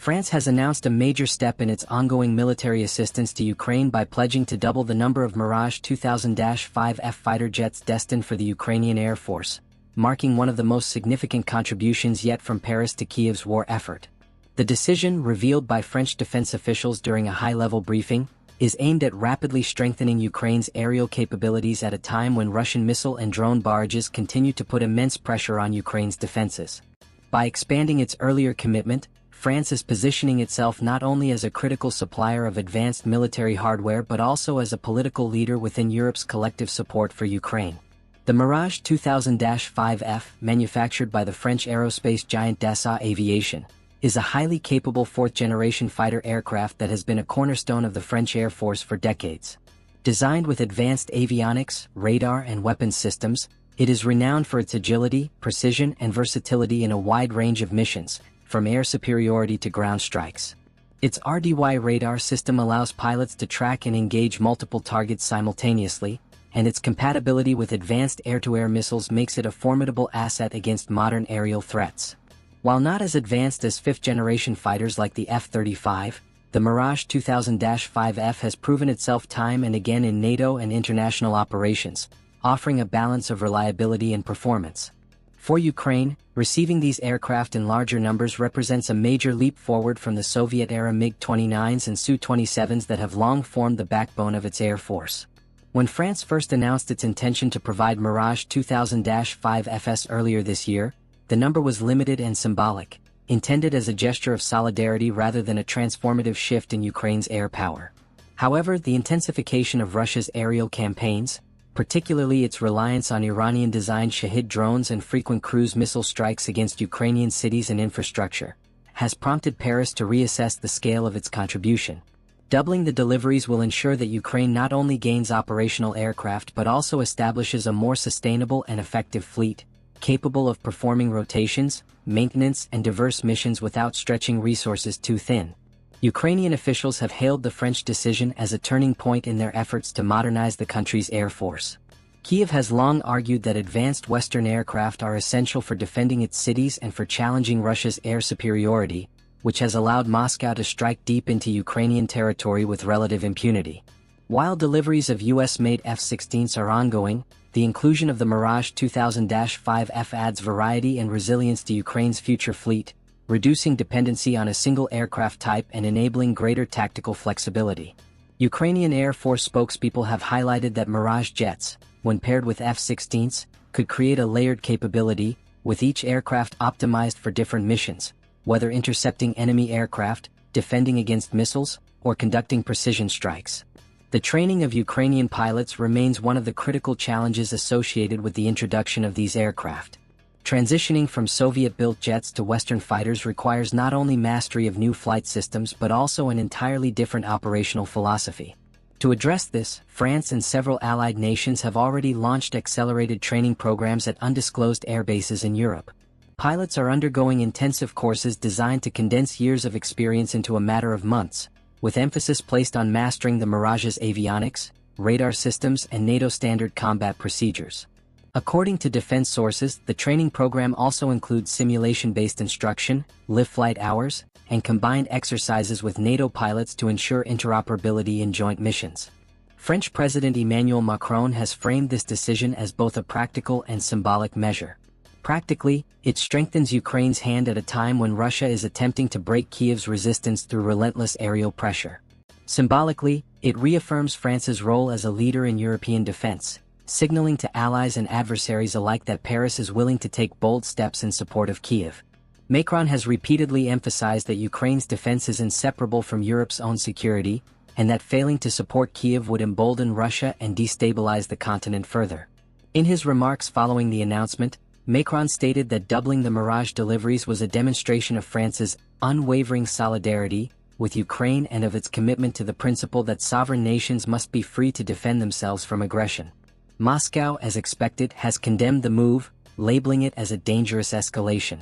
France has announced a major step in its ongoing military assistance to Ukraine by pledging to double the number of Mirage 2000-5F fighter jets destined for the Ukrainian Air Force, marking one of the most significant contributions yet from Paris to Kiev's war effort. The decision, revealed by French defense officials during a high-level briefing, is aimed at rapidly strengthening Ukraine's aerial capabilities at a time when Russian missile and drone barrages continue to put immense pressure on Ukraine's defenses. By expanding its earlier commitment, France is positioning itself not only as a critical supplier of advanced military hardware but also as a political leader within Europe's collective support for Ukraine. The Mirage 2000-5F, manufactured by the French aerospace giant Dassault Aviation, is a highly capable fourth-generation fighter aircraft that has been a cornerstone of the French Air Force for decades. Designed with advanced avionics, radar and weapons systems, it is renowned for its agility, precision and versatility in a wide range of missions, from air superiority to ground strikes. Its RDY radar system allows pilots to track and engage multiple targets simultaneously, and its compatibility with advanced air-to-air missiles makes it a formidable asset against modern aerial threats. While not as advanced as fifth-generation fighters like the F-35, the Mirage 2000-5F has proven itself time and again in NATO and international operations, offering a balance of reliability and performance. For Ukraine, receiving these aircraft in larger numbers represents a major leap forward from the Soviet-era MiG-29s and Su-27s that have long formed the backbone of its air force. When France first announced its intention to provide Mirage 2000-5Fs earlier this year, the number was limited and symbolic, intended as a gesture of solidarity rather than a transformative shift in Ukraine's air power. However, the intensification of Russia's aerial campaigns, particularly its reliance on Iranian-designed Shahid drones and frequent cruise missile strikes against Ukrainian cities and infrastructure, has prompted Paris to reassess the scale of its contribution. Doubling the deliveries will ensure that Ukraine not only gains operational aircraft but also establishes a more sustainable and effective fleet, capable of performing rotations, maintenance and diverse missions without stretching resources too thin. Ukrainian officials have hailed the French decision as a turning point in their efforts to modernize the country's air force. Kiev has long argued that advanced Western aircraft are essential for defending its cities and for challenging Russia's air superiority, which has allowed Moscow to strike deep into Ukrainian territory with relative impunity. While deliveries of US-made F-16s are ongoing, the inclusion of the Mirage 2000-5F adds variety and resilience to Ukraine's future fleet, reducing dependency on a single aircraft type and enabling greater tactical flexibility. Ukrainian Air Force spokespeople have highlighted that Mirage jets, when paired with F-16s, could create a layered capability, with each aircraft optimized for different missions, whether intercepting enemy aircraft, defending against missiles, or conducting precision strikes. The training of Ukrainian pilots remains one of the critical challenges associated with the introduction of these aircraft. Transitioning from Soviet-built jets to Western fighters requires not only mastery of new flight systems but also an entirely different operational philosophy. To address this, France and several allied nations have already launched accelerated training programs at undisclosed air bases in Europe. Pilots are undergoing intensive courses designed to condense years of experience into a matter of months, with emphasis placed on mastering the Mirage's avionics, radar systems and NATO standard combat procedures. According to defense sources, the training program also includes simulation-based instruction, live flight hours, and combined exercises with NATO pilots to ensure interoperability in joint missions. French President Emmanuel Macron has framed this decision as both a practical and symbolic measure. Practically, it strengthens Ukraine's hand at a time when Russia is attempting to break Kiev's resistance through relentless aerial pressure. Symbolically, it reaffirms France's role as a leader in European defense, signaling to allies and adversaries alike that Paris is willing to take bold steps in support of Kiev. Macron has repeatedly emphasized that Ukraine's defense is inseparable from Europe's own security, and that failing to support Kiev would embolden Russia and destabilize the continent further. In his remarks following the announcement, Macron stated that doubling the Mirage deliveries was a demonstration of France's unwavering solidarity with Ukraine and of its commitment to the principle that sovereign nations must be free to defend themselves from aggression. Moscow, as expected, has condemned the move, labeling it as a dangerous escalation.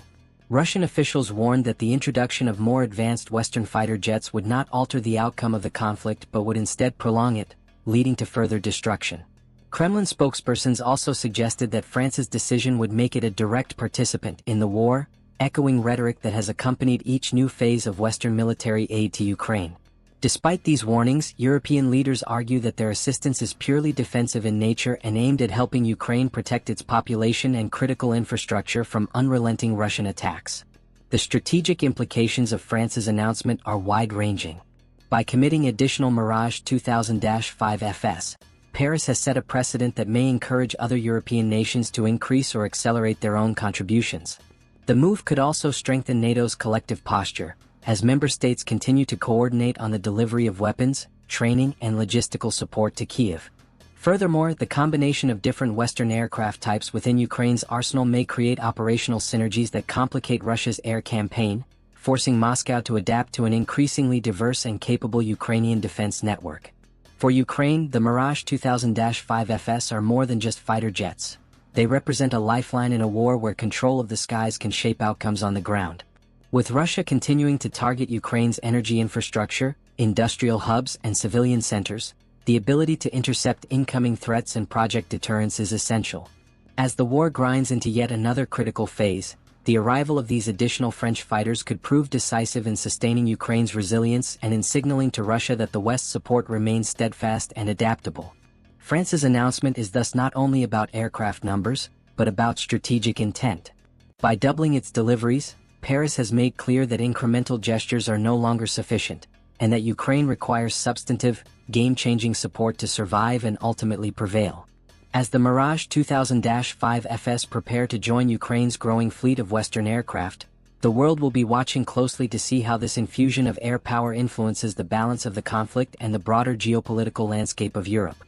Russian officials warned that the introduction of more advanced Western fighter jets would not alter the outcome of the conflict but would instead prolong it, leading to further destruction. Kremlin spokespersons also suggested that France's decision would make it a direct participant in the war, echoing rhetoric that has accompanied each new phase of Western military aid to Ukraine. Despite these warnings, European leaders argue that their assistance is purely defensive in nature and aimed at helping Ukraine protect its population and critical infrastructure from unrelenting Russian attacks. The strategic implications of France's announcement are wide-ranging. By committing additional Mirage 2000-5 FS, Paris has set a precedent that may encourage other European nations to increase or accelerate their own contributions. The move could also strengthen NATO's collective posture, as member states continue to coordinate on the delivery of weapons, training, and logistical support to Kyiv. Furthermore, the combination of different Western aircraft types within Ukraine's arsenal may create operational synergies that complicate Russia's air campaign, forcing Moscow to adapt to an increasingly diverse and capable Ukrainian defense network. For Ukraine, the Mirage 2000-5 FS are more than just fighter jets. They represent a lifeline in a war where control of the skies can shape outcomes on the ground. With Russia continuing to target Ukraine's energy infrastructure, industrial hubs, and civilian centers, the ability to intercept incoming threats and project deterrence is essential. As the war grinds into yet another critical phase, the arrival of these additional French fighters could prove decisive in sustaining Ukraine's resilience and in signaling to Russia that the West's support remains steadfast and adaptable. France's announcement is thus not only about aircraft numbers, but about strategic intent. By doubling its deliveries, Paris has made clear that incremental gestures are no longer sufficient, and that Ukraine requires substantive, game-changing support to survive and ultimately prevail. As the Mirage 2000-5 FS prepare to join Ukraine's growing fleet of Western aircraft, the world will be watching closely to see how this infusion of air power influences the balance of the conflict and the broader geopolitical landscape of Europe.